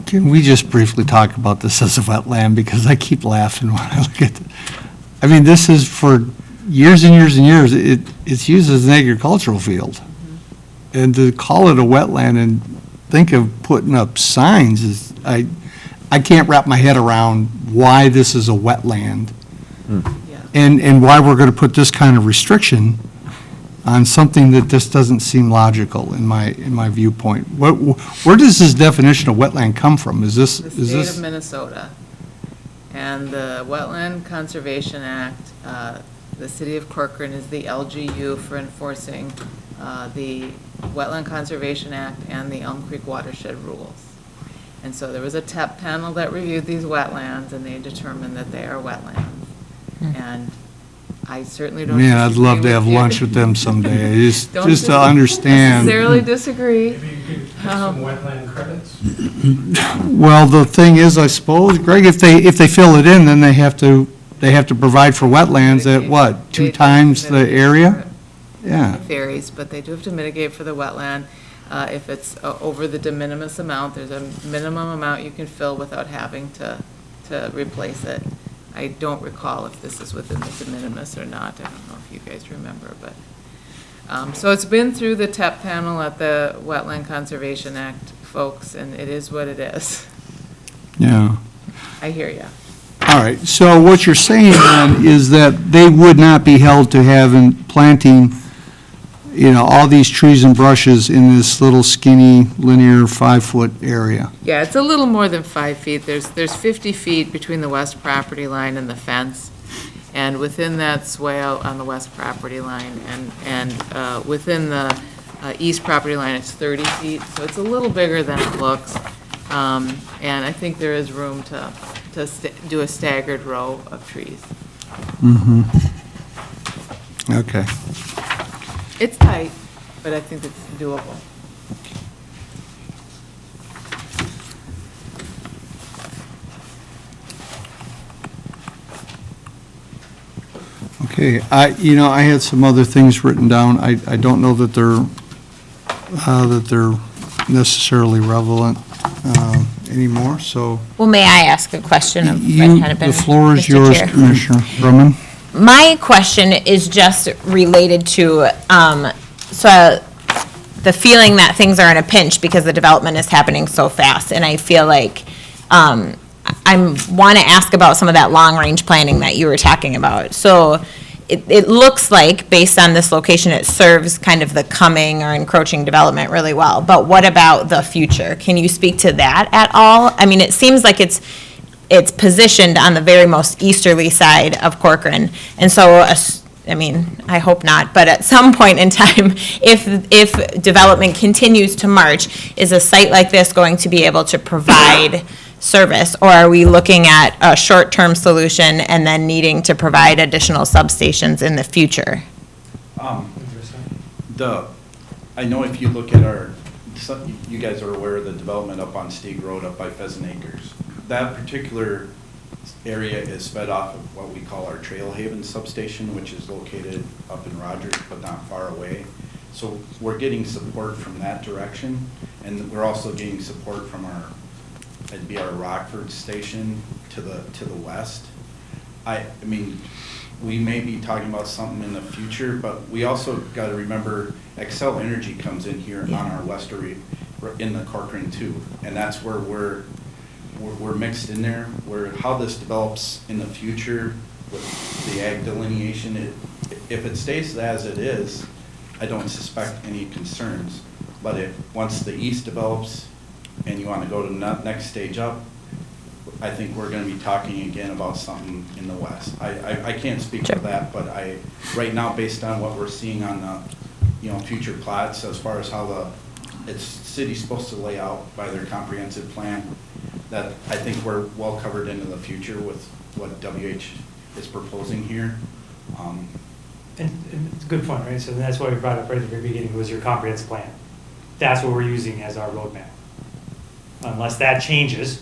Can we just briefly talk about this as a wetland, because I keep laughing when I look at it. I mean, this is for years and years and years, it's used as an agricultural field. And to call it a wetland and think of putting up signs is, I can't wrap my head around why this is a wetland. Yeah. And why we're going to put this kind of restriction on something that just doesn't seem logical in my viewpoint. Where does this definition of wetland come from? Is this? The state of Minnesota. And the Wetland Conservation Act, the city of Corcoran is the LGU for enforcing the Wetland Conservation Act and the Elm Creek Watershed Rules. And so there was a TEP panel that reviewed these wetlands, and they determined that they are wetlands. And I certainly don't. Man, I'd love to disagree have with you. lunch with them someday, Don't just to understand. necessarily disagree. Maybe you could get some wetland credits? Well, the thing is, I suppose, Greg, if they fill it in, then they have to provide for wetlands at what, They 2 do times the mitigate for area? it. Yeah. It varies, but they do have to mitigate for the wetland. If it's over the de minimis amount, there's a minimum amount you can fill without having to replace it. I don't recall if this is within the de minimis or not. I don't know if you guys remember, but, so it's been through the TEP panel at the Wetland Conservation Act, folks, and it is what it is. Yeah. I hear you. All right, so what you're saying then is that they would not be held to having planting, all these trees and brushes in this little skinny linear 5-foot area. Yeah, it's a little more than 5 feet. There's 50 feet between the west property line and the fence. And within that swale on the west property line and within the east property line, it's 30 feet. So it's a little bigger than it looks. And I think there is room to do a staggered row of trees. Mm-hmm. Okay. It's tight, but I think it's doable. Okay, I had some other things written down. I don't know that they're necessarily relevant anymore, so. Well, may I ask a question? The floor is Mr. yours, Chair? Commissioner Drummond. My question is just related to, so the feeling that things are in a pinch because the development is happening so fast. And I feel like I want to ask about some of that long-range planning that you were talking about. So it looks like, based on this location, it serves kind of the coming or encroaching development really well. But what about the future? Can you speak to that at all? I mean, it seems like it's positioned on the very most easterly side of Corcoran. And so, I mean, I hope not, but at some point in time, if development continues to march, is a site like this going to be able to provide service? Or are we looking at a short-term solution and then needing to provide additional substations in the future? I know if you look at you guys are aware of the development up on Stieg Road up by Pheasant Acres. That particular area is fed off of what we call our Trail Haven substation, which is located up in Rogers, but not far away. So we're getting support from that direction, and we're also getting support from it'd be our Rockford station to the west. I mean, we may be talking about something in the future, but we also got to remember Xcel Energy comes in here on our westerly, in the Corcoran too, and that's where we're mixed in there. How this develops in the future with the ag delineation, if it stays as it is, I don't suspect any concerns. But once the east develops and you want to go to the next stage up, I think we're going to be talking again about something in the west. I can't speak for that, but right now, based on what we're seeing on the future plots, as far as how the city's supposed to lay out by their comprehensive plan, that I think we're well covered into the future with what WH is proposing here. And it's a good point, right? So that's why we brought up right at the very beginning was your comprehensive plan. That's what we're using as our roadmap. Unless that changes,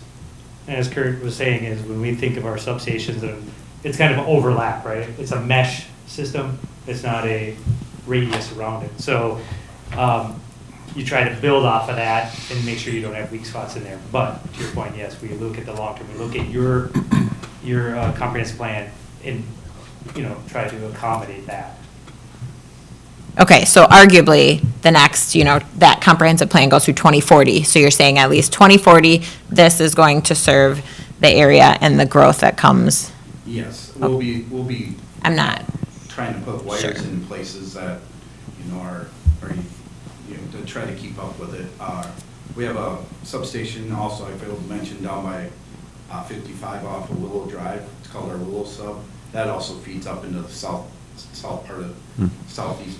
and as Kurt was saying, is when we think of our substations, it's kind of an overlap, right? It's a mesh system. It's not a radius around it. So you try to build off of that and make sure you don't have weak spots in there. But to your point, yes, we look at the long term, we look at your comprehensive plan and, try to accommodate that. Okay, so arguably, the next, that comprehensive plan goes through 2040. So you're saying at least 2040, this is going to serve the area and the growth that comes. Yes, we'll be I'm not, trying to put wires Sure. in places that, are, to try to keep up with it. We have a substation also, I failed to mention, down by 55 off of Willow Drive. It's called our Willow Sub. That also feeds up into the southeast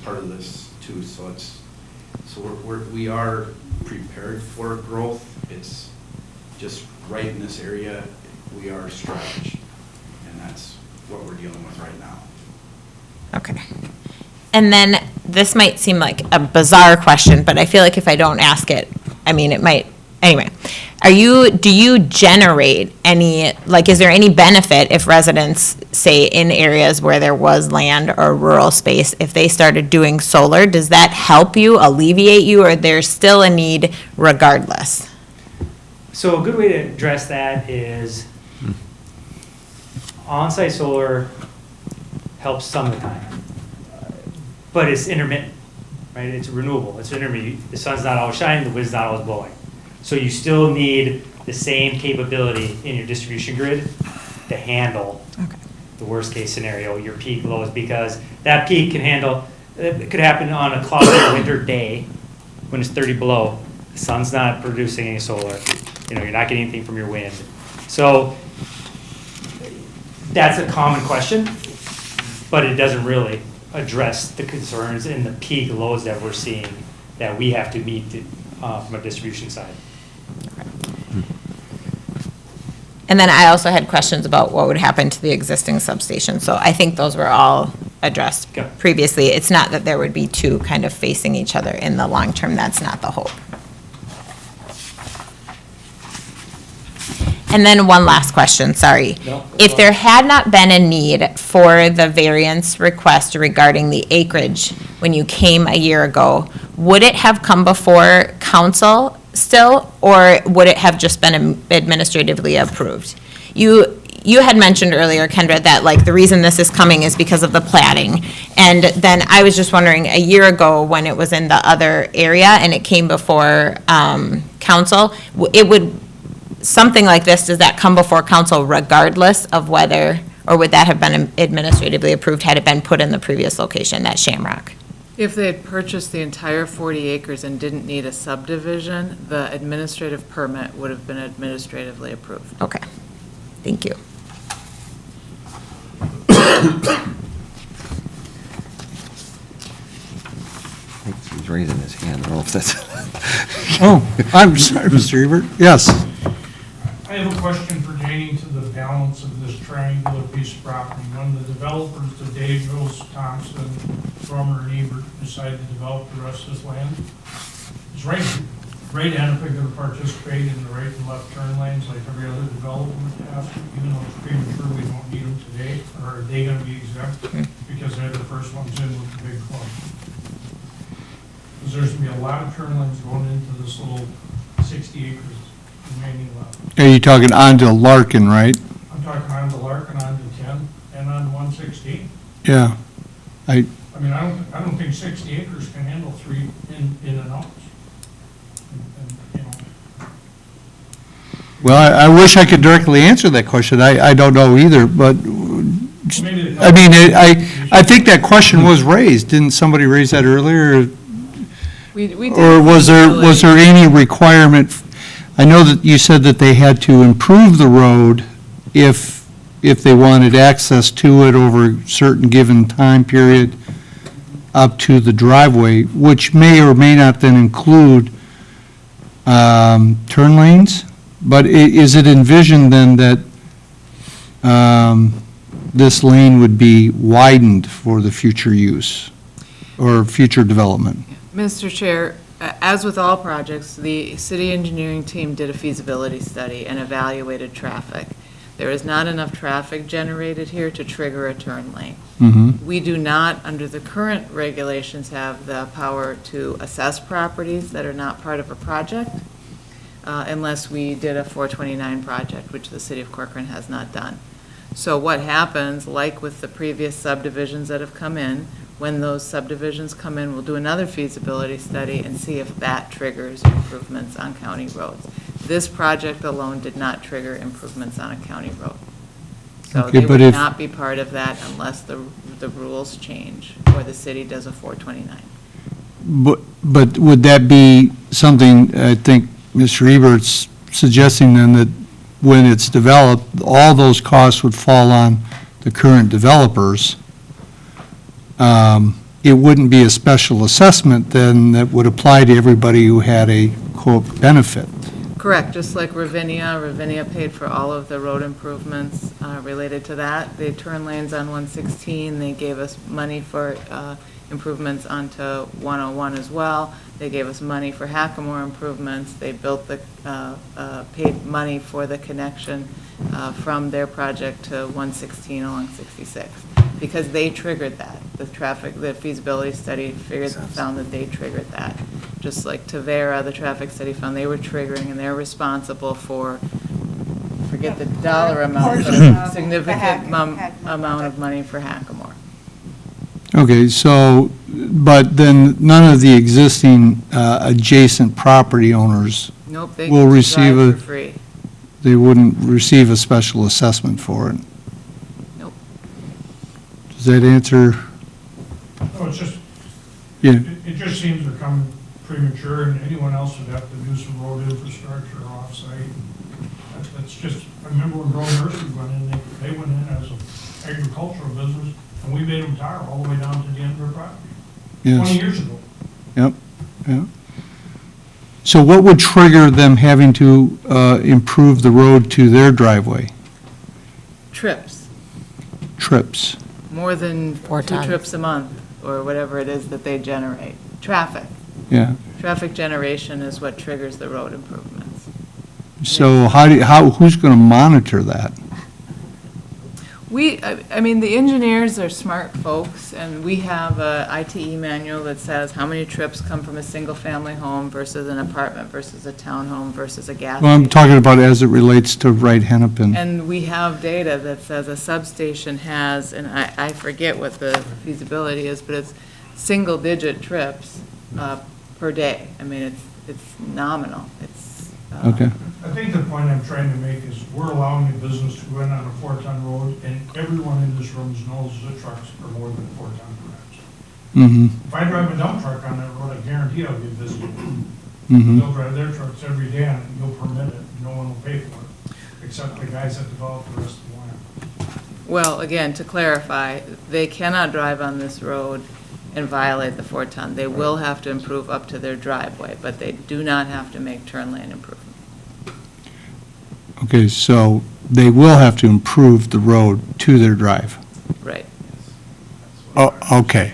part of this too. So we are prepared for growth. It's just right in this area, we are stretched, and that's what we're dealing with right now. okay. And then, this might seem like a bizarre question, but I feel like if I don't ask it, it might, anyway. Do you generate any, is there any benefit if residents, say, in areas where there was land or rural space, if they started doing solar, does that help you, alleviate you, or there's still a need regardless? So a good way to address that is on-site solar helps some of the time, but it's intermittent, right? It's renewable, it's intermittent. The sun's not always shining, the wind's not always blowing. So you still need the same capability in your distribution grid to handle the worst case scenario, your peak lows, because that peak it could happen on a cloudy winter day when it's 30 below. The sun's not producing any solar, you're not getting anything from your wind. So that's a common question, but it doesn't really address the concerns and the peak loads that we're seeing that we have to meet from a distribution side. And then I also had questions about what would happen to the existing substation. So I think those were all addressed Okay. previously. It's not that there would be two kind of facing each other in the long term. That's not the hope. And then one last question, sorry. No, that's If there had not been a need for the variance request regarding the acreage when you came a year ago, would it have come before council still, or would it have just been administratively approved? You had mentioned earlier, Kendra, that the reason this is coming is because of the plating. And then I was just wondering, a year ago when it was in the other area and it came before council, something like this, does that come before council regardless of whether, or would that have been administratively approved had it been put in the previous location, that Shamrock? If they had purchased the entire 40 acres and didn't need a subdivision, the administrative permit would have been administratively approved. Okay, thank you. He's raising his hand, I don't know if that's. Oh, I'm sorry, Mr. Ebert. Yes. I have a question pertaining to the balance of this triangular piece of property. When the developers, the Davis, Thompson, Frommer, and Ebert, decided to develop the rest of this land, is right Hennepin going to participate in the right and left turn lanes like every other developer would have, even though it's premature, we don't need them today? Or are they going to be exempt because they're the first ones in with the big club? Because there's going to be a lot of turn lanes going into this little 60 acres remaining left. Are you talking on to Larkin, right? I'm talking on to Larkin, on to 10, and on 116. Yeah. I mean, I don't think 60 acres can handle three in and outs. Well, I wish I could directly answer that question. I don't know either, but, I think that question was raised. Didn't somebody raise that earlier? We did. Or was there any requirement? I know that you said that they had to improve the road if they wanted access to it over a certain given time period up to the driveway, which may or may not then include turn lanes. But is it envisioned then that this lane would be widened for the future use or future development? Mr. Chair, as with all projects, the city engineering team did a feasibility study and evaluated traffic. There is not enough traffic generated here to trigger a turn lane. Mm-hmm. We do not, under the current regulations, have the power to assess properties that are not part of a project unless we did a 429 project, which the city of Corcoran has not done. So what happens, like with the previous subdivisions that have come in, when those subdivisions come in, we'll do another feasibility study and see if that triggers improvements on county roads. This project alone did not trigger improvements on a county road. So Okay, they but would if- not be part of that unless the rules change or the city does a 429. But would that be something, I think Mr. Ebert's suggesting then that when it's developed, all those costs would fall on the current developers? It wouldn't be a special assessment then that would apply to everybody who had a quote benefit. Correct, just like Ravinia paid for all of the road improvements related to that. They turn lanes on 116, they gave us money for improvements onto 101 as well. They gave us money for Hackamore improvements. They built paid money for the connection from their project to 116 along 66, because they triggered that. The feasibility study found that they triggered that. Just like Tavera, the traffic study found they were triggering, and they're responsible for, forget the dollar amount, but a significant amount of money for Hackamore. Okay, so, but then none of the existing adjacent property owners, Nope, they Will can receive drive a- for free. they wouldn't receive a special assessment for it. Nope. Does that answer? Oh, it's just, Yeah, it just seems to come premature, and anyone else would have to do some road infrastructure off-site. That's just, I remember when Road Nursery went in, they went in as an agricultural business, and we made them tire all the way down to the end of their property, 20 yes, years ago. yep, yep. So what would trigger them having to improve the road to their driveway? Trips, Trips? more than 4 2 tons. trips a month, or whatever it is that they generate. Traffic. Yeah. Traffic generation is what triggers the road improvements. So who's going to monitor that? I mean, the engineers are smart folks, and we have a ITE manual that says how many trips come from a single-family home versus an apartment versus a townhome versus a gas Well, I'm station. talking about as it relates to Wright Hennepin. And we have data that says a substation has, and I forget what the feasibility is, but it's single-digit trips per day. I mean, it's nominal. It's. Okay. I think the point I'm trying to make is we're allowing a business to go in on a 4-ton road, and everyone in this room knows the trucks are more than 4-ton perhaps. Mm-hmm, If I drive a dump truck on that road, I guarantee I'll get visited. mm-hmm. They'll drive their trucks every day, and you'll permit it, no one will pay for it, except the guys that develop the rest of the land. Well, again, to clarify, they cannot drive on this road and violate the 4-ton. They will have to improve up to their driveway, but they do not have to make turn lane improvements. Okay, so they will have to improve the road to their drive. Right, Oh, okay.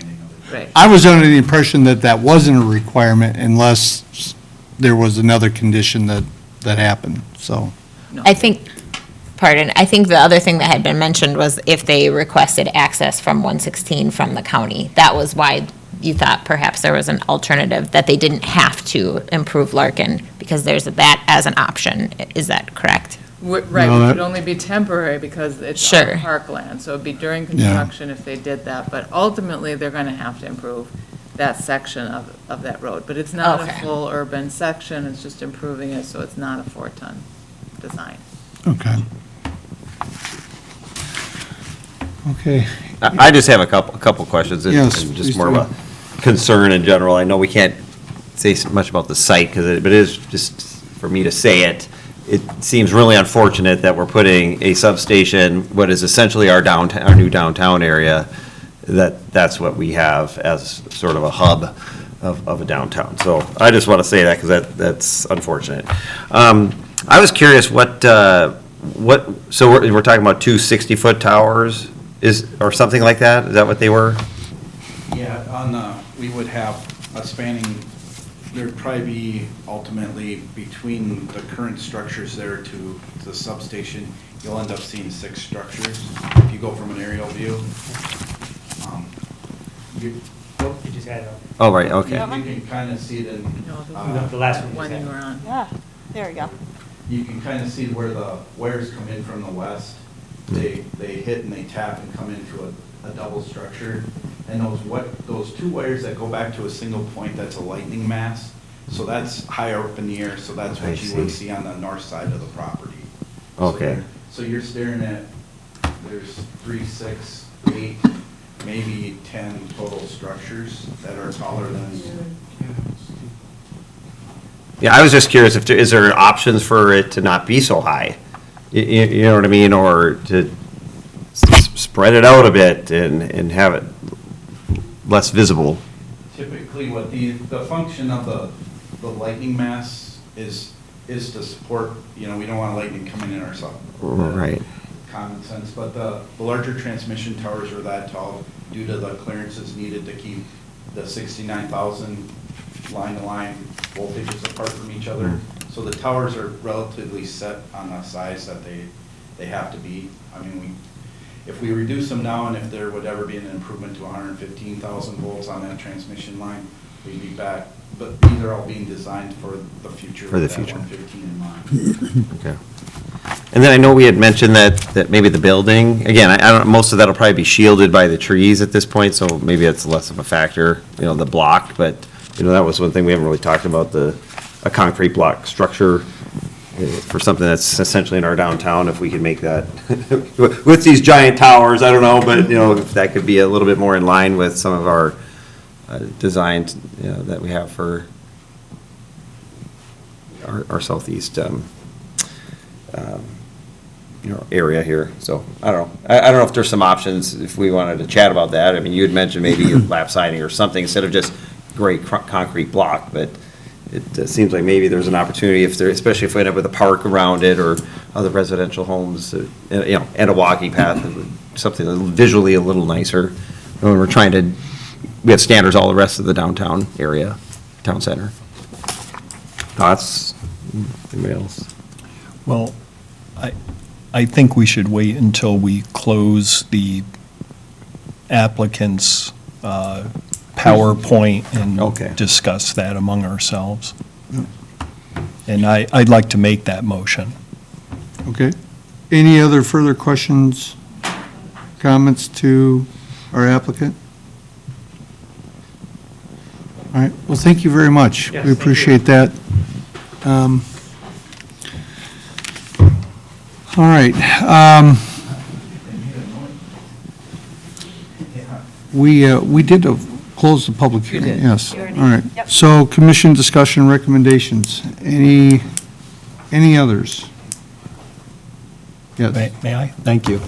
right. I was under the impression that that wasn't a requirement unless there was another condition that happened, so. No. I think the other thing that had been mentioned was if they requested access from 116 from the county. That was why you thought perhaps there was an alternative, that they didn't have to improve Larkin, because there's that as an option. Is that correct? Right, No, it that- would only be temporary because it's Sure. on parkland, so it'd be during construction if they did that. But ultimately, they're gonna have to improve that section of that road. But it's not a Okay. full urban section, it's just improving it so it's not a 4-ton design. Okay. Okay, I just have a couple questions, and Yes, and please just more do. of a concern in general. I know we can't say so much about the site, but it is, just for me to say it, it seems really unfortunate that we're putting a substation, what is essentially our downtown, our new downtown area, that's what we have as sort of a hub of a downtown. So I just want to say that, because that's unfortunate. I was curious so we're talking about 2 60-foot towers, or something like that? Is that what they were? Yeah, we would have a spanning there'd probably be ultimately between the current structures there to the substation, you'll end up seeing 6 structures if you go from an aerial view. You You just had Oh, right, okay. you can kind of see it in, the last one. One you were on. Yeah, there we go. you can kind of see where the wires come in from the west. They hit and they tap and come into a double structure. And those 2 wires that go back to a single point, that's a lightning mast. So that's higher up in the air, so that's I what you would see. see on the north side of the property. Okay. So you're staring at, there's 3, 6, 8, maybe 10 total structures that are taller than. Yeah, I was just curious if is there options for it to not be so high? You know what I mean, or to spread it out a bit and have it less visible? Typically, what the function of the lightning mass is to support, we don't want lightning coming in ourselves. Right. Common sense, but the larger transmission towers are that tall due to the clearances needed to keep the 69,000 line-to-line voltages apart from each other. So the towers are relatively set on the size that they have to be. I mean, if we reduce them now, and if there would ever be an improvement to 115,000 volts on that transmission line, we'd be back. But these are all being designed for the future. For the with that future. 115 in mind. Okay. And then I know we had mentioned that maybe the building, again, I don't, most of that'll probably be shielded by the trees at this point, so maybe it's less of a factor, the block, but, that was one thing we haven't really talked about, a concrete block structure for something that's essentially in our downtown, if we could make that, with these giant towers, I don't know, but, if that could be a little bit more in line with some of our designs, that we have for our southeast, area here. So I don't know. I don't know if there's some options if we wanted to chat about that. I mean, you had mentioned maybe lap siding or something instead of just gray concrete block, but it seems like maybe there's an opportunity if there, especially if we end up with a park around it or other residential homes, and a walking path, something visually a little nicer. When we're trying to, we have standards all the rest of the downtown area, town center. Thoughts? Anybody else? Well, I think we should wait until we close the applicant's PowerPoint Okay. and discuss that among ourselves. And I'd like to make that motion. Okay. Any other further questions, comments to our applicant? All right, well, thank you very much. Yes, We thank you. appreciate that. All right. We did close the public hearing, did. yes. You All already- right. Yep. So commission discussion recommendations. Any others? Yes. May I? Thank you.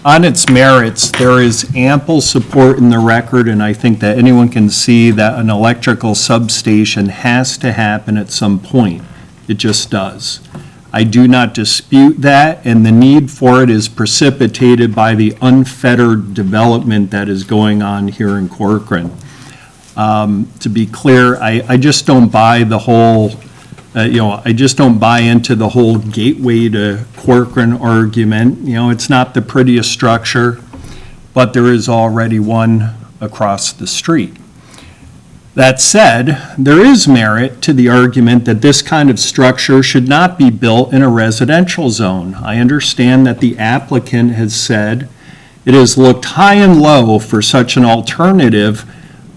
On its merits, there is ample support in the record, and I think that anyone can see that an electrical substation has to happen at some point. It just does. I do not dispute that, and the need for it is precipitated by the unfettered development that is going on here in Corcoran. To be clear, I just don't buy the whole, I just don't buy into the whole gateway to Corcoran argument. It's not the prettiest structure, but there is already one across the street. That said, there is merit to the argument that this kind of structure should not be built in a residential zone. I understand that the applicant has said it has looked high and low for such an alternative,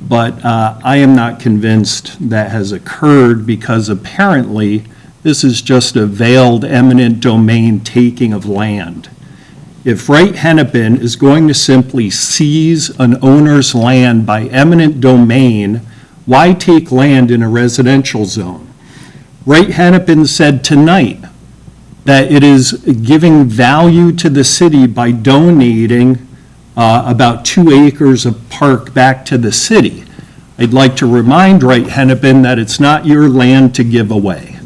but I am not convinced that has occurred because apparently this is just a veiled eminent domain taking of land. If Wright Hennepin is going to simply seize an owner's land by eminent domain, why take land in a residential zone? Wright Hennepin said tonight that it is giving value to the city by donating about 2 acres of park back to the city. I'd like to remind Wright Hennepin that it's not your land to give away.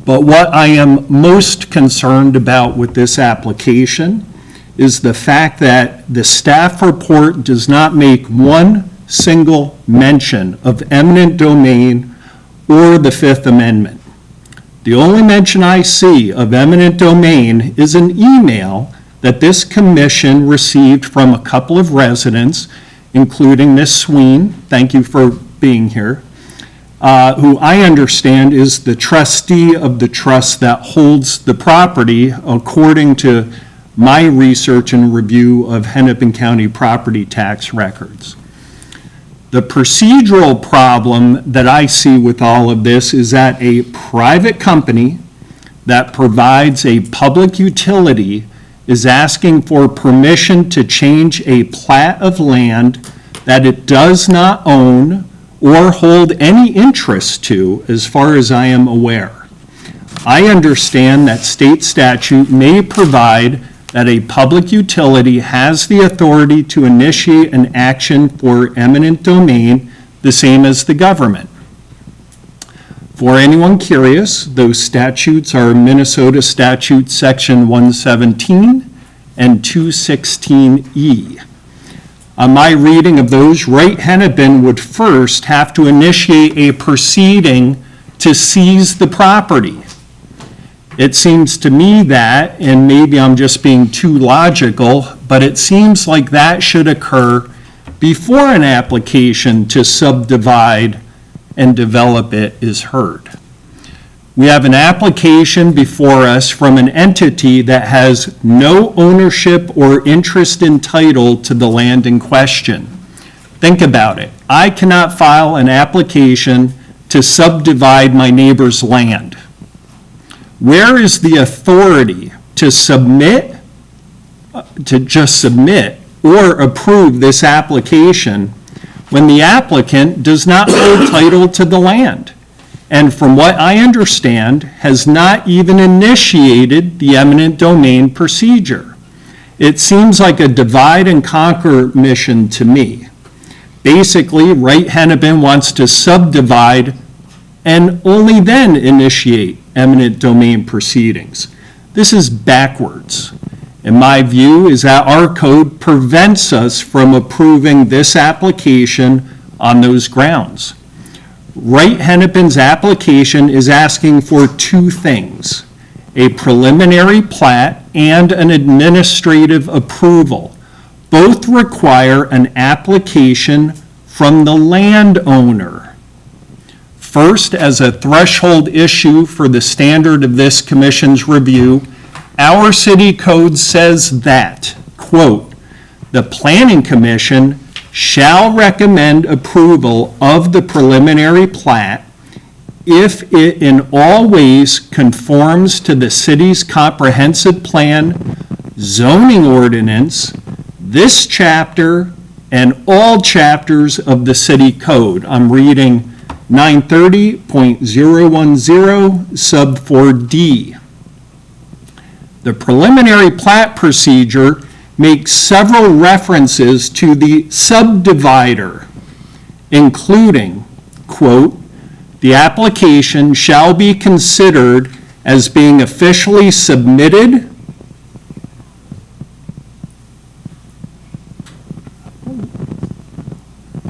But what I am most concerned about with this application is the fact that the staff report does not make one single mention of eminent domain or the Fifth Amendment. The only mention I see of eminent domain is an email that this commission received from a couple of residents, including Ms. Sween, thank you for being here, who I understand is the trustee of the trust that holds the property, according to my research and review of Hennepin County property tax records. The procedural problem that I see with all of this is that a private company that provides a public utility is asking for permission to change a plat of land that it does not own or hold any interest to, as far as I am aware. I understand that state statute may provide that a public utility has the authority to initiate an action for eminent domain, the same as the government. For anyone curious, those statutes are Minnesota Statute Section 117 and 216E. On my reading of those, Wright Hennepin would first have to initiate a proceeding to seize the property. It seems to me that, and maybe I'm just being too logical, but it seems like that should occur before an application to subdivide and develop it is heard. We have an application before us from an entity that has no ownership or interest in title to the land in question. Think about it. I cannot file an application to subdivide my neighbor's land. Where is the authority to submit, to just submit or approve this application when the applicant does not hold title to the land? And from what I understand, has not even initiated the eminent domain procedure. It seems like a divide and conquer mission to me. Basically, Wright Hennepin wants to subdivide and only then initiate eminent domain proceedings. This is backwards. In my view, is that our code prevents us from approving this application on those grounds. Wright Hennepin's application is asking for two things: a preliminary plat and an administrative approval. Both require an application from the landowner. First, as a threshold issue for the standard of this commission's review, our city code says that, quote, "The Planning Commission shall recommend approval of the preliminary plat if it in all ways conforms to the city's comprehensive plan, zoning ordinance, this chapter, and all chapters of the city code." I'm reading 930.010 sub 4D. The preliminary plat procedure makes several references to the subdivider, including, quote, "The application shall be considered as being officially submitted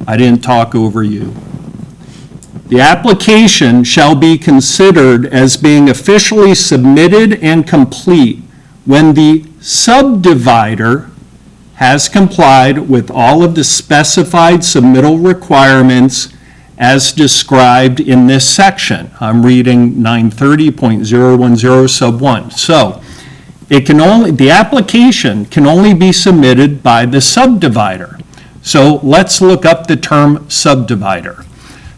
I didn't talk over you. The application shall be considered as being officially submitted and complete when the subdivider has complied with all of the specified submittal requirements as described in this section. I'm reading 930.010 sub 1. So the application can only be submitted by the subdivider. So let's look up the term subdivider.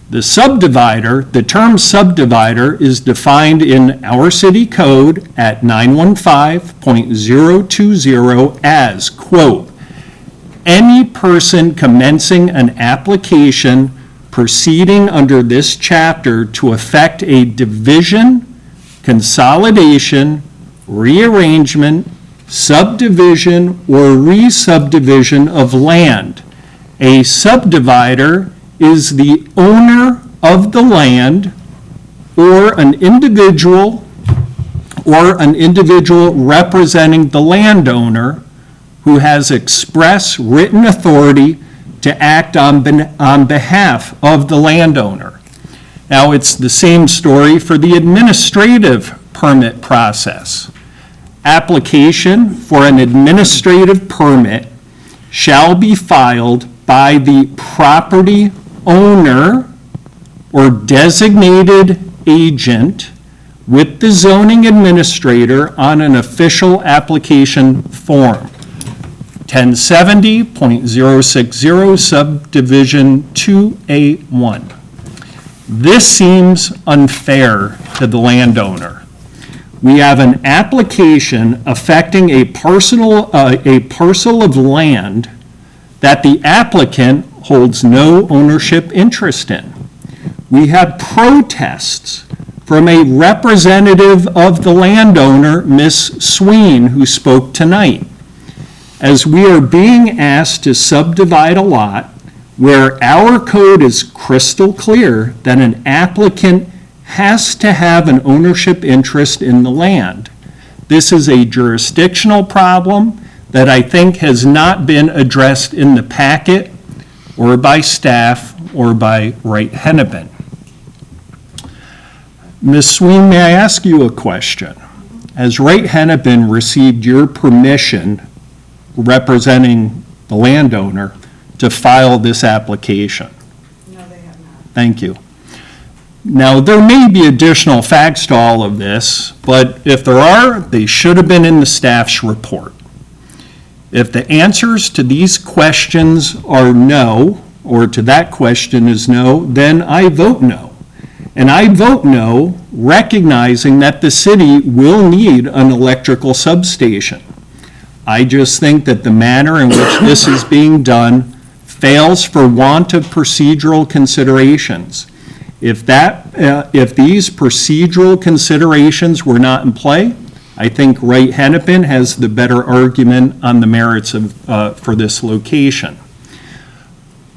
The term subdivider is defined in our city code at 915.020 as, quote, "Any person commencing an application proceeding under this chapter to effect a division, consolidation, rearrangement, subdivision, or re-subdivision of land." A subdivider is the owner of the land or an individual representing the landowner who has express written authority to to act on behalf of the landowner. Now, it's the same story for the administrative permit process. Application for an administrative permit shall be filed by the property owner or designated agent with the zoning administrator on an official application form. 1070.060 subdivision 2A1. This seems unfair to the landowner. We have an application affecting a parcel of land that the applicant holds no ownership interest in. We have protests from a representative of the landowner, Ms. Sween, who spoke tonight. As we are being asked to subdivide a lot where our code is crystal clear that an applicant has to have an ownership interest in the land. This is a jurisdictional problem that I think has not been addressed in the packet or by staff or by Wright-Hennepin. Ms. Sween, may I ask you a question? Has Wright-Hennepin received your permission representing the landowner to file this application? No, they have not. Thank you. Now, there may be additional facts to all of this, but if there are, they should have been in the staff's report. If the answers to these questions are no, or to that question is no, then I vote no. And I vote no, recognizing that the city will need an electrical substation. I just think that the manner in which this is being done fails for want of procedural considerations. If these procedural considerations were not in play, I think Wright-Hennepin has the better argument on the merits for this location.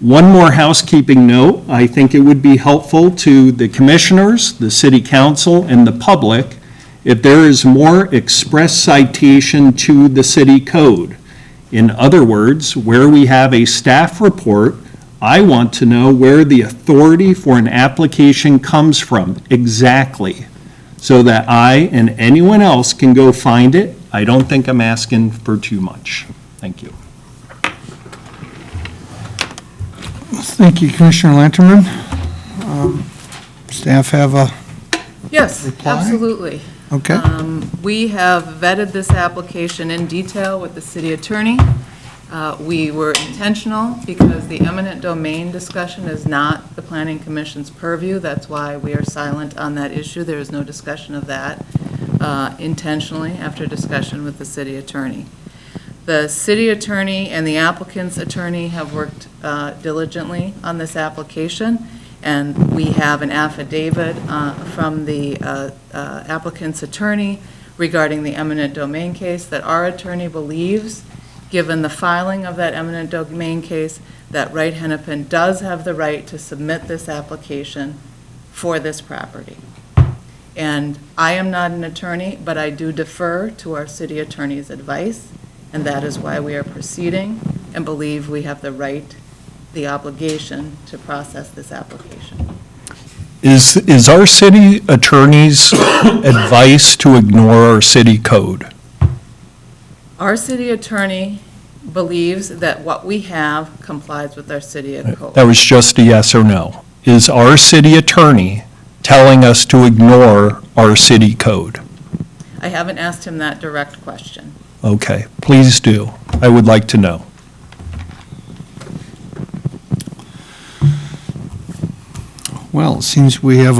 One more housekeeping note. I think it would be helpful to the commissioners, the city council, and the public if there is more express citation to the city code. In other words, where we have a staff report, I want to know where the authority for an application comes from exactly, so that I and anyone else can go find it. I don't think I'm asking for too much. Thank you. Thank you, Commissioner Lanterman. Staff have a, Yes, Reply? absolutely. okay. We have vetted this application in detail with the city attorney. We were intentional because the eminent domain discussion is not the planning commission's purview. That's why we are silent on that issue. There is no discussion of that intentionally after discussion with the city attorney. The city attorney and the applicant's attorney have worked diligently on this application, and we have an affidavit from the applicant's attorney regarding the eminent domain case that our attorney believes, given the filing of that eminent domain case, that Wright-Hennepin does have the right to submit this application for this property. And I am not an attorney, but I do defer to our city attorney's advice, and that is why we are proceeding and believe we have the right, the obligation to process this application. Is our city attorney's advice to ignore our city code? Our city attorney believes that what we have complies with our city code. That was just a yes or no. Is our city attorney telling us to ignore our city code? I haven't asked him that direct question. Okay, please do. I would like to know. Well, it seems we have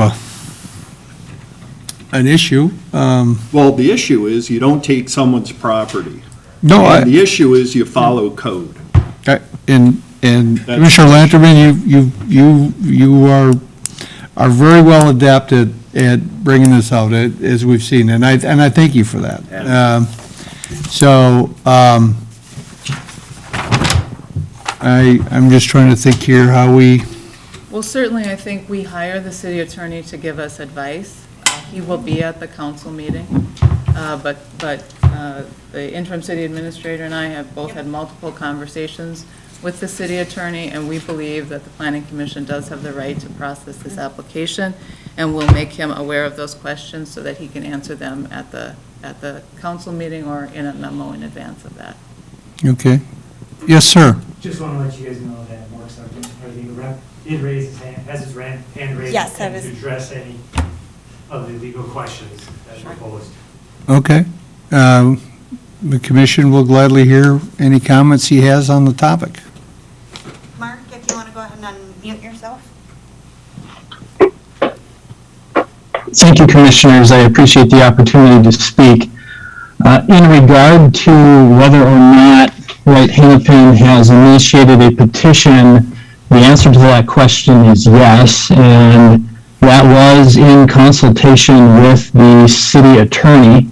an issue. Well, the issue is you don't take someone's property. No, And the issue is you follow code. and Commissioner Lanterman, you are very well adapted at bringing this out, as we've seen, and I thank you for that. I'm just trying to think here how we, Well, certainly, I think we hire the city attorney to give us advice. He will be at the council meeting, but the interim city administrator and I have both had multiple conversations with the city attorney, and we believe that the planning commission does have the right to process this application, and we'll make him aware of those questions so that he can answer them at the council meeting or in a memo in advance of that. Okay. Yes, sir. Just want to let you guys know that Mark Sargent, our legal rep, did raise his hand, has his hand raised. Yes, I and was- to address any of the legal questions that are proposed. Okay. The commission will gladly hear any comments he has on the topic. Mark, if you want to go ahead and unmute yourself. Thank you, Commissioners. I appreciate the opportunity to speak. In regard to whether or not Wright Hennepin has initiated a petition, the answer to that question is yes, and that was in consultation with the city attorney.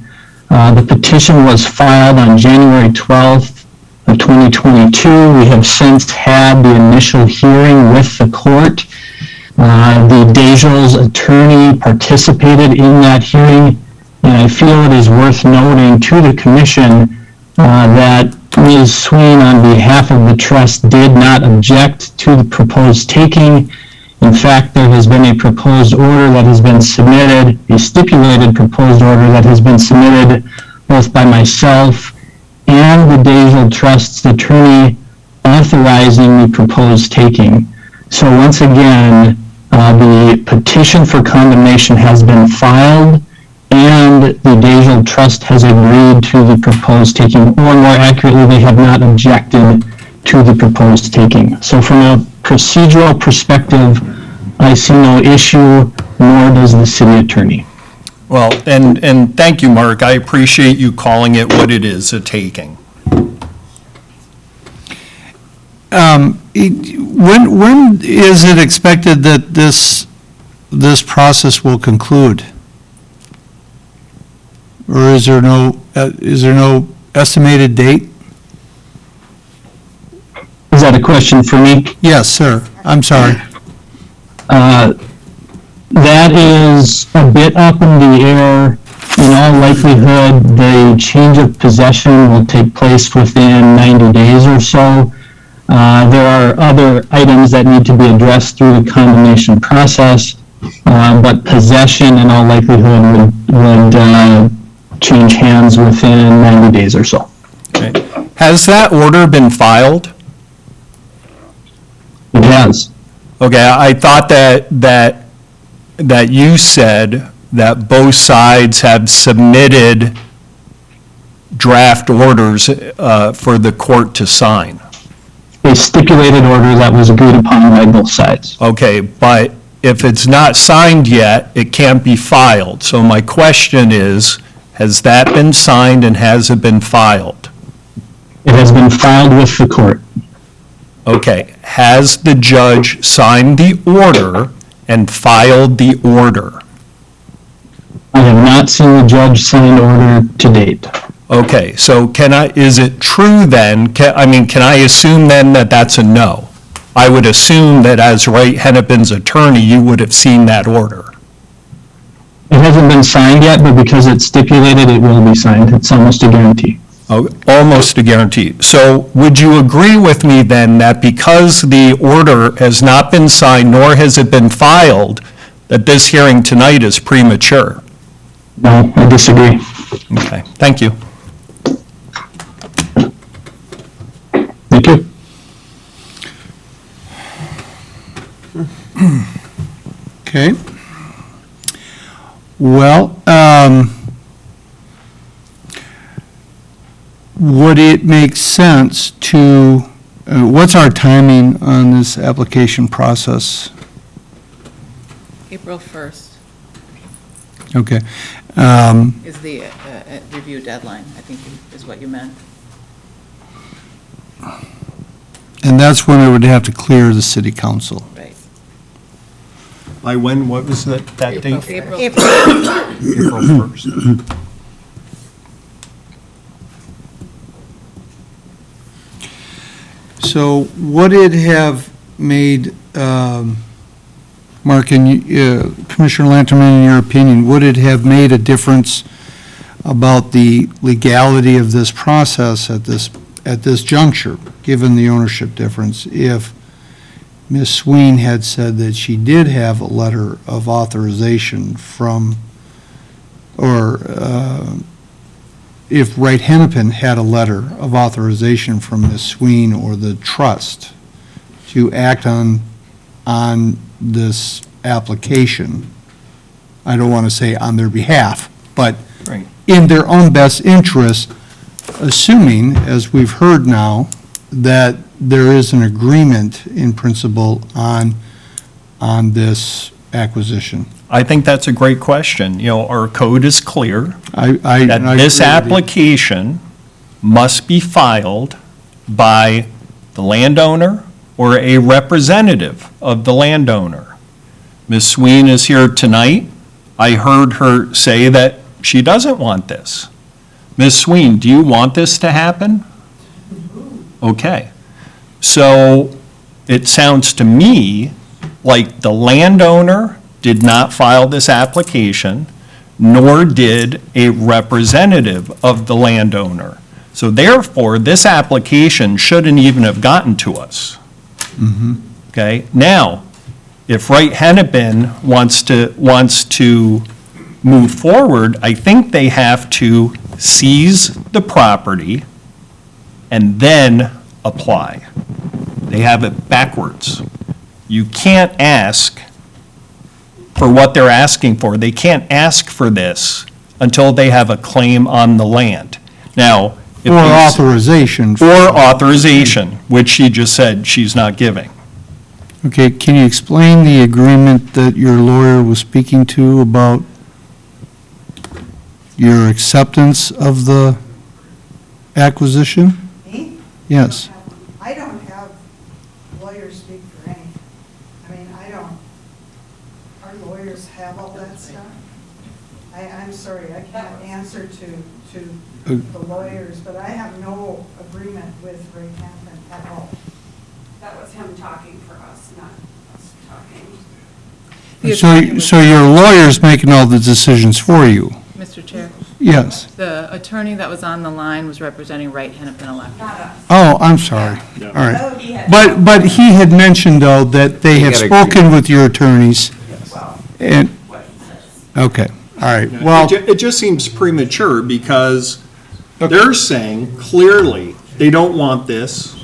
The petition was filed on January 12th of 2022. We have since had the initial hearing with the court. The Dejos attorney participated in that hearing, and I feel it is worth noting to the commission that Ms. Sween, on behalf of the trust, did not object to the proposed taking. In fact, there has been a proposed order that has been submitted, a stipulated proposed order that has been submitted both by myself and the Dejos Trust's attorney authorizing the proposed taking. So once again, the petition for condemnation has been filed, and the Dejos Trust has agreed to the proposed taking, or more accurately, they have not objected to the proposed taking. So from a procedural perspective, I see no issue, nor does the city attorney. Well, and thank you, Mark. I appreciate you calling it what it is, a taking. When is it expected that this process will conclude? Or is there no estimated date? Is that a question for me? Yes, sir. I'm sorry. That is a bit up in the air. In all likelihood, the change of possession will take place within 90 days or so. There are other items that need to be addressed through the condemnation process, but possession in all likelihood would change hands within 90 days or so. Okay. Has that order been filed? It has. Okay, I thought that you said that both sides have submitted draft orders for the court to sign. A stipulated order that was agreed upon by both sides. Okay, but if it's not signed yet, it can't be filed. So my question is, has that been signed and has it been filed? It has been filed with the court. Okay, has the judge signed the order and filed the order? I have not seen the judge sign the order to date. Okay, so is it true then, can I assume then that that's a no? I would assume that as Wright Hennepin's attorney, you would have seen that order. It hasn't been signed yet, but because it's stipulated, it will be signed. It's almost a guarantee. Oh, almost a guarantee. So would you agree with me then that because the order has not been signed nor has it been filed, that this hearing tonight is premature? No, I disagree. Okay, thank you. Thank you. Okay. Well, would it make sense to, what's our timing on this application process? April 1st Okay. is the review deadline, I think is what you meant. And that's when it would have to clear the city council. Right. By when, what was that date? April. April 1st. So would it have made, Mark, Commissioner Lanterman, in your opinion, would it have made a difference about the legality of this process at at this juncture, given the ownership difference, if Ms. Sween had said that she did have a letter of authorization from, or if Wright Hennepin had a letter of authorization from Ms. Sween or the trust to act on this application, I don't want to say on their behalf, but Right. in their own best interest, assuming, as we've heard now, that there is an agreement in principle on this acquisition. I think that's a great question. You know, our code is clear I that agree this with you. application must be filed by the landowner or a representative of the landowner. Ms. Sween is here tonight. I heard her say that she doesn't want this. Ms. Sween, do you want this to happen? Okay. So it sounds to me like the landowner did not file this application, nor did a representative of the landowner. So therefore, this application shouldn't even have gotten to us. Okay? Now, if Wright Hennepin wants to move forward, I think they have to seize the property and then apply. They have it backwards. You can't ask for what they're asking for. They can't ask for this until they have a claim on the land. Now, if Or they- authorization. Or authorization, which she just said she's not giving. Okay, can you explain the agreement that your lawyer was speaking to about your acceptance of the acquisition? Me? Yes. I don't have lawyers speak for any. I mean, I don't, our lawyers have all that stuff. I'm sorry, I can't answer to the lawyers, but I have no agreement with Ray Hampton at all. That was him talking for us, not us talking. The attorney was- So your lawyer's making all the decisions for you? Mr. Chair, Yes. the attorney that was on the line was representing Wright Hennepin Electric. Not us. Oh, I'm sorry. All right. He had- But he had mentioned, though, that they have gotta spoken with your attorneys, Well, and, what he says. okay, all right. Well, It just seems premature because they're saying clearly they don't want this.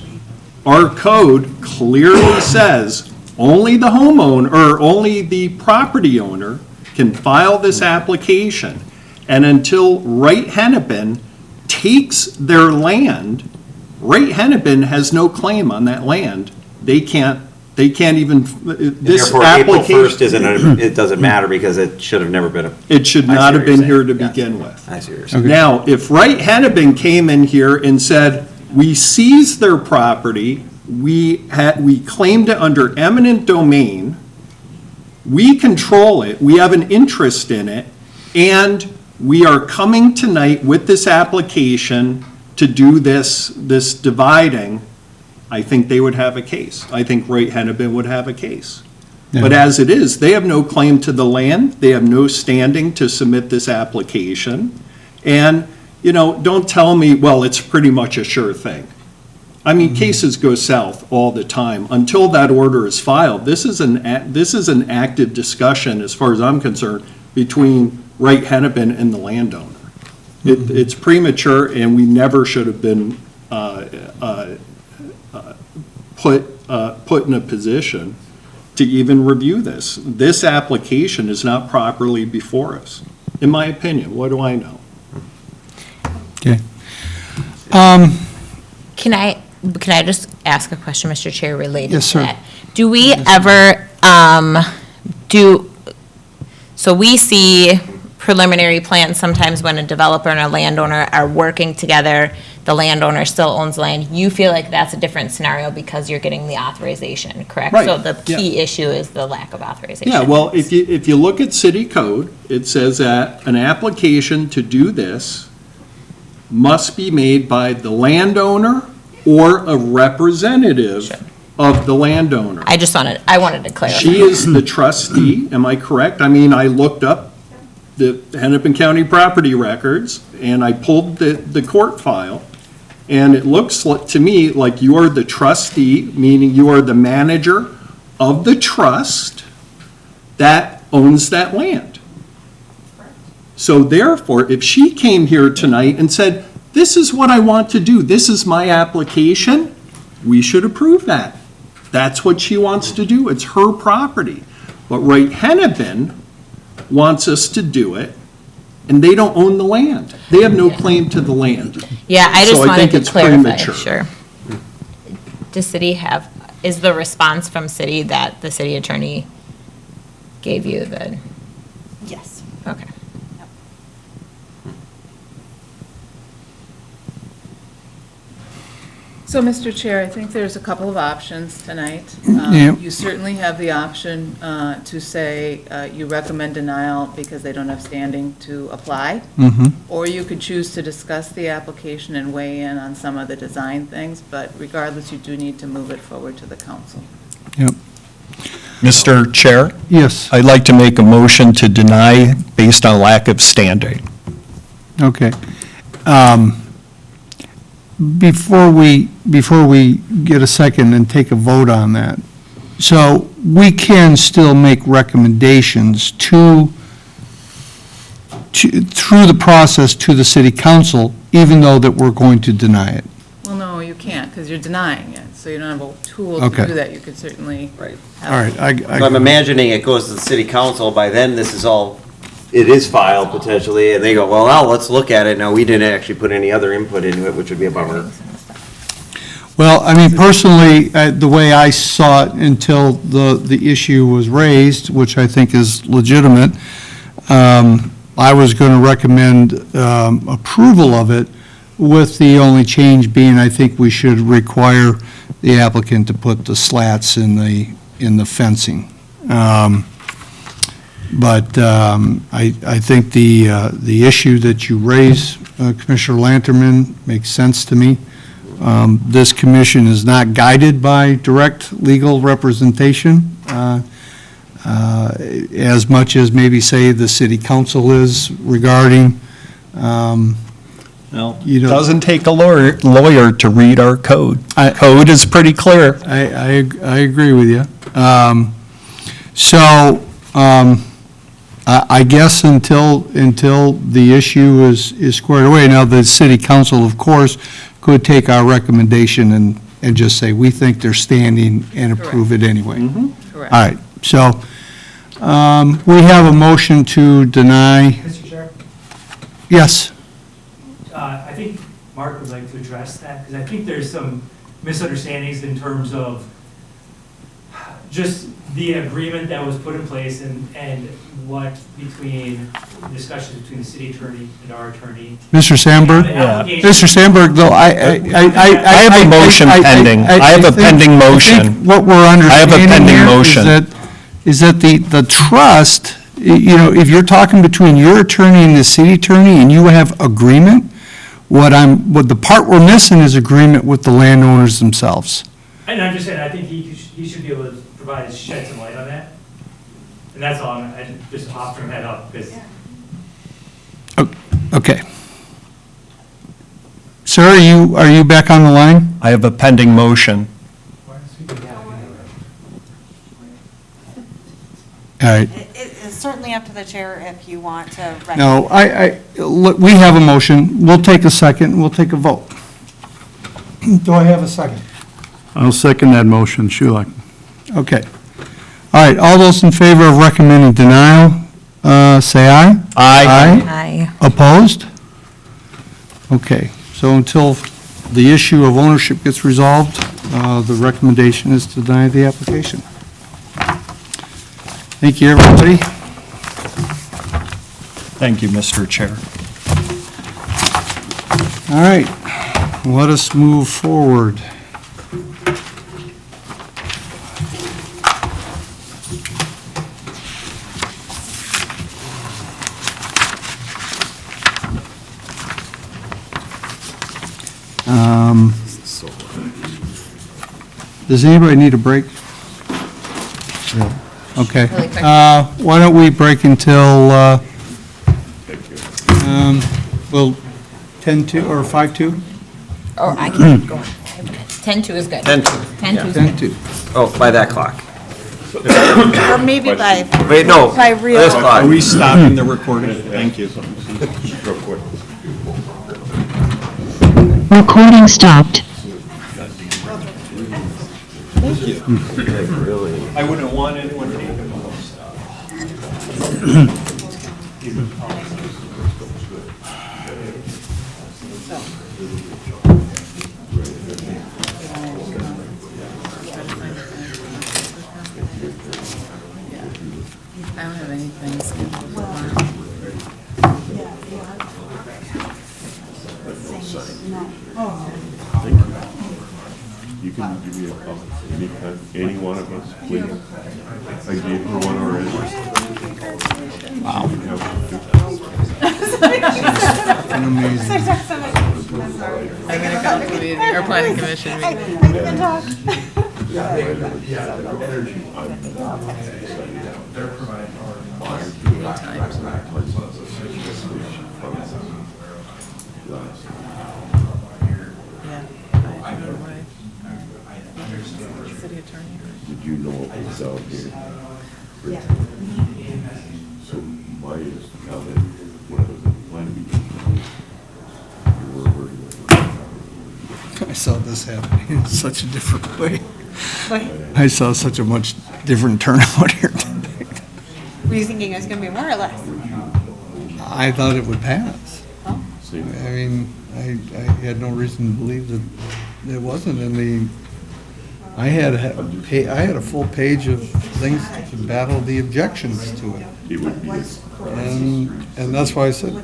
Our code clearly says only the homeowner, or only the property owner can file this application. And until Wright Hennepin takes their land, Wright Hennepin has no claim on that land. They can't even, this Therefore, April application. 1st it doesn't matter because it should have never been. It should I see not what have you're been here saying. to Yes. begin with. I see what you're saying. Now, if Wright Hennepin came in here and said, we seized their property, we claimed it under eminent domain, we control it, we have an interest in it, and we are coming tonight with this application to do this dividing, I think they would have a case. I think Wright Hennepin would have a case. But Yeah. as it is, they have no claim to the land, they have no standing to submit this application, and, don't tell me, well, it's pretty much a sure thing. I mean, cases go south all the time. Until that order is filed, this is an active discussion, as far as I'm concerned, between Wright Hennepin and the landowner. It's premature, and we never should have been put in a position to even review this. This application is not properly before us, in my opinion. What do I know? okay. Can I just ask a question, Mr. Chair, related Yes, to sir. that? Do we ever, so we see preliminary plans sometimes when a developer and a landowner are working together, the landowner still owns land. You feel like that's a different scenario because you're getting the authorization, correct? Right, So the yeah. key issue is the lack of authorization. Yeah, well, if you look at city code, it says that an application to do this must be made by the landowner or a representative of the landowner. I wanted to clarify. She is the trustee, am I correct? I mean, I looked up the Hennepin County property records, and I pulled the court file, And it looks to me like you're the trustee, meaning you are the manager of the trust that owns that land. So therefore, if she came here tonight and said, this is what I want to do, this is my application, we should approve that. That's what she wants to do, it's her property. But Wright Hennepin wants us to do it, and they don't own the land. They have no claim to the land. Yeah, I just So I wanted think to it's clarify, premature. sure. Does city have, is the response from city that the city attorney gave you the, Yes. okay. So, Mr. Chair, I think there's a couple of options tonight. Yeah. You certainly have the option to say you recommend denial because they don't have standing to apply. Or you could choose to discuss the application and weigh in on some of the design things, but regardless, you do need to move it forward to the council. Yep. Mr. Chair, Yes, I'd like to make a motion to deny based on lack of standing. okay. Before we get a second and take a vote on that, so we can still make recommendations through the process to the city council, even though that we're going to deny it. Well, no, you can't, because you're denying it, so you don't have a tool to Okay. do that. You could certainly. Right. All right, So I'm imagining it goes to the city council, by then this is all, it is filed potentially, and they go, well, now let's look at it. Now, we didn't actually put any other input into it, which would be a bummer. Well, I mean, personally, the way I saw it until the issue was raised, which I think is legitimate, I was going to recommend approval of it, with the only change being, I think we should require the applicant to put the slats in the fencing. But I think the issue that you raise, Commissioner Lanterman, makes sense to me. This commission is not guided by direct legal representation, as much as maybe, say, the city council is regarding, Well, You it know- doesn't take a lawyer to read our code. Code is pretty clear. I agree with you. So, I guess until the issue is squared away, now the city council, of course, could take our recommendation and just say, we think they're standing and approve it anyway. Correct. All right, so, we have a motion to deny, Mr. Chair, yes, I think Mark would like to address that, because I think there's some misunderstandings in terms of just the agreement that was put in place and what between discussions between the city attorney and our attorney. Mr. Sandberg? Yeah. Mr. Sandberg, though, I have a motion pending. I have a pending I motion. think what we're have a understanding pending here motion. is that the trust, you know, if you're talking between your attorney and the city attorney and you have agreement, what the part we're missing is agreement with the landowners themselves. And I'm just saying, I think he should be able to shed some light on that. And that's all, I'm just offering that up, because Okay. Sir, are you back on the line? I have a pending motion. All right. It's certainly up to the chair if you want to recommend. No, look, we have a motion. We'll take a second, we'll take a vote. Do I have a second? I'll second that motion, Shulik. Okay. All right, all those in favor of recommending denial, say aye. Aye. Aye. Opposed? Okay, so until the issue of ownership gets resolved, the recommendation is to deny the application. Thank you, everybody. Thank you, Mr. Chair. All right, let us move forward. Does anybody need a break? Okay. Really quick. Why don't we break until, well, 10 to, or 5 to? Or I can keep going 5 minutes. 10:02 is good. 10:02. 10:02 is Tend good. to. Oh, by that clock. Or maybe by, Wait, no, by real. this clock. Are we stopping the recording? Thank you. Real quick. Recording stopped. I wouldn't want anyone taking them. I don't have anything scheduled for tomorrow. You can give me a call anytime, any one of us, please. I gave her one already. Wow. I'm gonna come to the meeting, or planning commission meeting. City attorney. Did you know it was out here? So my comment, when I was in planning meeting, I saw this happening in such a different way. I saw such a much different turnout here today. Were you thinking it was gonna be more or less? I thought it would pass. Oh. I mean, I had no reason to believe that it wasn't in the, I had a full page of things to battle the objections to it. it would be, And that's why I said,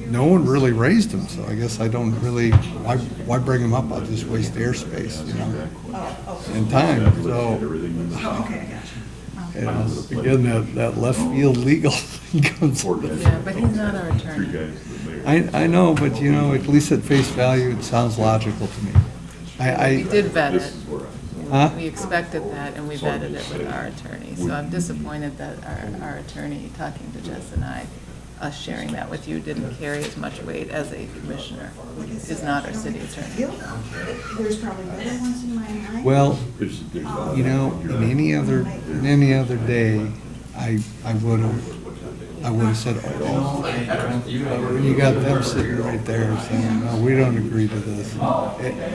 no one really raised them, so I guess I don't really, why bring them up? I'll just waste airspace, you know, and time, so. And again, that left field legal thing comes. Yeah, but he's not our attorney. I know, but you know, at least at face value, it sounds logical to me. We did vet it. Huh? We expected that, and we vetted it with our attorney. So I'm disappointed that our attorney, talking to Jess and I, us sharing that with you, didn't carry as much weight as a commissioner, who is not our city attorney. There's probably better ones in my mind. Well, you know, in any other day, I would have said, oh, but when you got them sitting right there saying, no, we don't agree to this.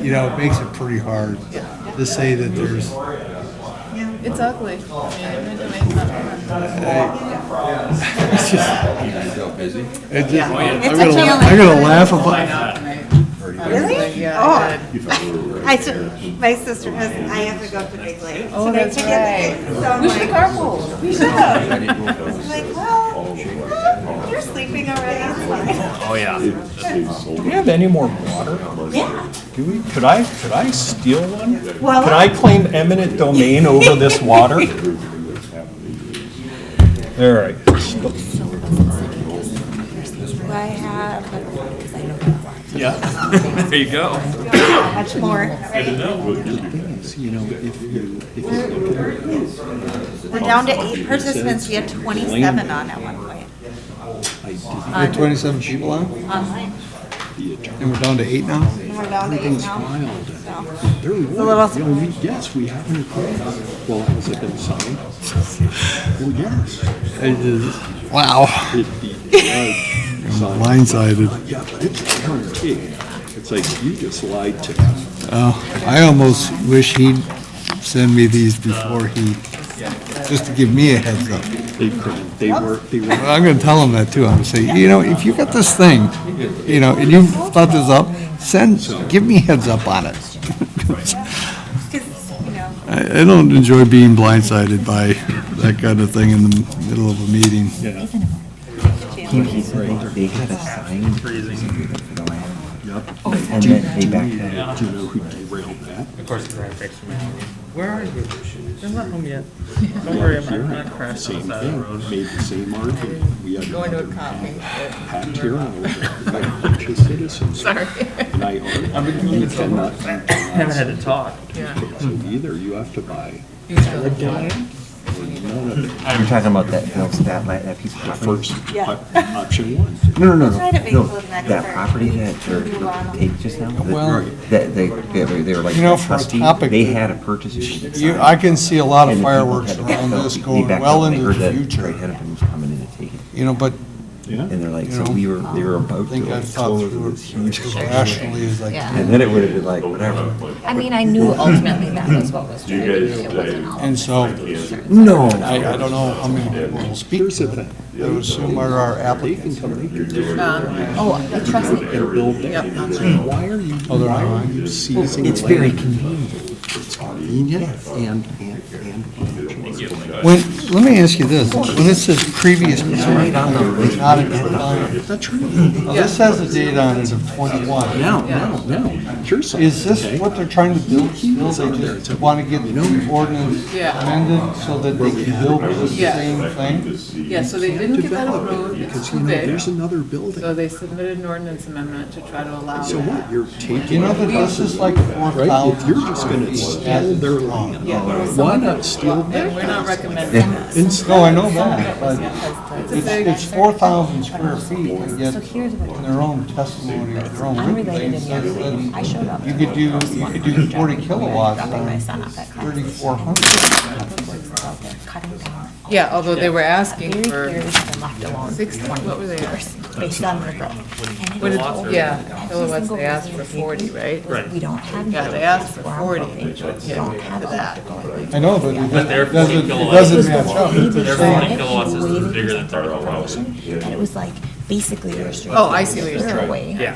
You know, it makes it pretty hard to say that there's. It's ugly. I mean, it's not fun. It's just, It's I'm gonna laugh about. Really? Yeah, Oh. I did. My sister has, I have to go to Big Lake. Oh, tonight that's to get right. the kids. So I'm We should like, carpool. We should have. I'm like, well, you're sleeping already. Oh, yeah. it saves so Do we much. have any more water? Yeah. Do we, could I steal one? Well- Could I claim eminent domain over this water? All right. I have Yeah, there you go. much more. We're down to 8 participants. We had 27 on at one point. We had 27 people on, Online. and we're down to 8 now? And we're down to 8 now. So, They're it's a little, Yes, we haven't agreed. Well, has it been signed? Well, yes. Wow. Blindsided. Yeah, but it's guaranteed. It's like, you just lied to them. I almost wish he'd send me these before just to give me a heads up. They couldn't, they were. I'm gonna tell him that too. I'm gonna say, you know, if you got this thing, you know, and you thought this up, give me heads up on it. because, you know, I don't enjoy being blindsided by that kind of thing in the middle of a meeting. Yeah. They got a sign. Yep. And then they back Do you know who derailed that? Of course, the graphics. Where are you? They're not home yet. Don't worry about it. I'm not crashing Same on the side of the thing, road. made the same argument. We had Going to a coffee. Pat here, and we had a bunch of citizens. Sorry. And I argued, you cannot. Haven't had to talk. Yeah. So either you have to buy You still- or You're talking about that piece of property? Yeah. Option one. No. Try to make No, it look next that door. property that they're taking just now? Well- That they were like You know, for a trustee, topic they that- had a purchase agreement. I can see a lot of And the people fireworks had to around back up. this They going backed well up and into they the heard that future. Right Hennepin was coming in to take it. But Yeah. And they're like, You so know, they were I about to think I've like thought close through this huge. it rationally is like, Yeah. And then it would have been like, whatever. I mean, I knew ultimately that was what was You trying to do. guys It wasn't all. and so, No. I don't know how many people will speak to it. I would assume are our applicants. Oh, trust me. Why are you, Oh, they're why are online? you seizing It's very land? convenient. It's convenient and. When, let me ask you this, when it says previous period, not a deadline, That's right. now this has a date on it of 21. No, sure. Is this what they're trying to build still? They just want to get the ordinance Yeah. amended so that they can build the Yeah. same thing? Yeah, so they didn't get that Develop it, approved, it's because, too you know, big. there's another building. So they submitted an ordinance amendment to try to allow So that. what, you're taking. You know that this is like Right, 4,000 if you're just gonna feet steal as their it's land, drawn. why not steal their? And we're not recommending that. No, I know that, but It's a big, it's 4,000 square feet, and yet So here's what. in their own testimony, their own written Unrelated thing and says young. I showed up. that you could do 40 kilowatts Dropping my on son off at class. 3,400. Cutting down. yeah, although they were asking Very for clearly have been left alone. 60, what were they asking? Based on the growth. What did, yeah, kilowatts, they asked for 40, right? We don't have. Yeah, they asked for We're on 40, propane. but We yeah, don't to have that. I know, but it they're 40 doesn't, it kilowatts. doesn't match up. Their 40 kilowatts is bigger than 30 kilowatts. And it was like basically a restricted. Oh, I see what you're saying. Away. Yeah.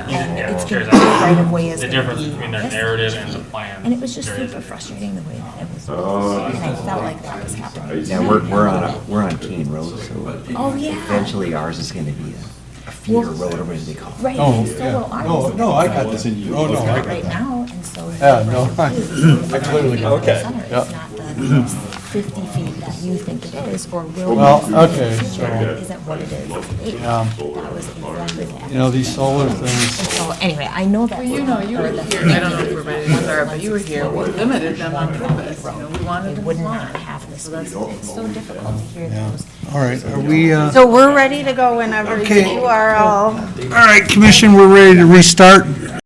And it's There's gonna, right of way is the gonna difference be between their this. narrative and the plan. And it was just There is. super frustrating the way that it was. And I felt like that was happening. Yeah, we're on Keene Road, so Oh, yeah. eventually ours is gonna be a feeder road, or what do they call it? Right, Oh, and so yeah. will ours. No, I got that. Oh, no, I got Right that. now, and so. Yeah, no, I clearly got that. Center. Yeah. It's not the 50 feet that you think it is, or will. Well, be. okay, It so, isn't what it is today. Yeah. That was exactly that. you know, these solar And things, so, anyway, I know that. Well, you know, you were here, I don't know if we're ready to start, but you were here, we limited them on purpose, you know, we wanted They them would smaller. not have this. It's so difficult to hear yeah. those. All right, are we, all So we're ready to go whenever Okay. you are all. right, Commission, we're ready to restart.